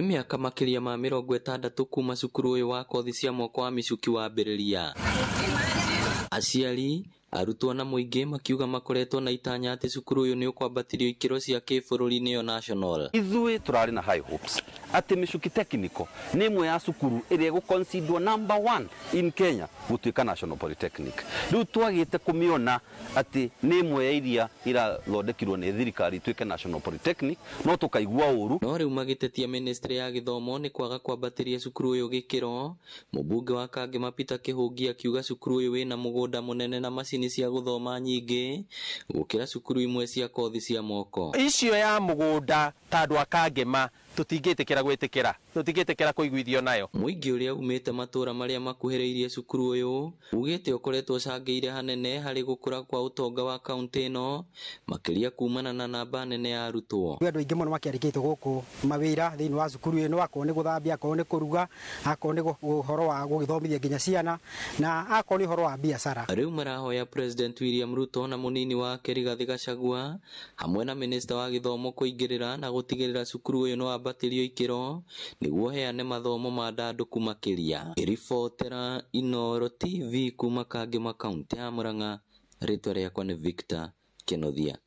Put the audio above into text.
Miaka makiria ma 60 kuma cukuru uyu wa kothi cia moko wa Micuki wambĩrĩria. Aciari, arutwo na muingi makiuga makoretwo na itanya ati cukuru uyu ni ukwambatĩrio ikĩro cia kĩbũrũri nĩyo national. Ithuĩ turari na high hopes ati Micuki Technical ni imwe ya cukuru ĩrĩa gũconsidered number 1 in Kenya gũtuĩka national polytechnic. Rĩu twagĩte kũmĩona ati ni imwe ya iria irathondekirwo nĩ thirikari ituĩke national polytechnic, no tukaigua ũru. No rĩu magĩtetia ministry ya gĩthomo nĩ kwaga kwambatĩria cukuru uyu gĩkĩro. Mũmbunge wa Kangema Peter Kĩhũngi akiuga cukuru uyu wĩna mũgũnda mũnene na macini cia gũthoma nyingĩ gũkĩra cukuru imwe cia kothi cia moko. Icio ya mũgũnda tandũ a Kangema tutingĩtĩkĩra kũiguithio nayo. Mũingĩ ũrĩa umĩte matũra marĩa makuhĩrĩirie cukuru ũyũ ugĩte ũkoretwo cangĩire hanene harĩ gũkũra kwa ũtonga wa kaunti ĩno, makĩria kumana na namba nene ya arutwo. Andũ aingĩ mũno makĩandĩkĩtwo gũkũ mawĩra thĩinĩ wa cukuru ĩno, akorwo nĩ gũthambia, akorwo nĩ kũruga, akorwo nĩ ũhoro wa gũgĩthomithia nginya ciana, na akorwo nĩ ũhoro wa biacara. Rĩu marahoya President William Ruto na mũnini wake Rigathi Gachagua hamwe na Minister wa gĩthomo kũingĩrĩra na gũtigĩrĩra cukuru ũyũ no ambatĩrio ikĩro nĩguo heane mathomo ma ndandũku makĩria. Ribotera Inooro TV kuma Kangema kaunti ya Murang'a, rĩtwa rĩakwa nĩ Victor Kenothia.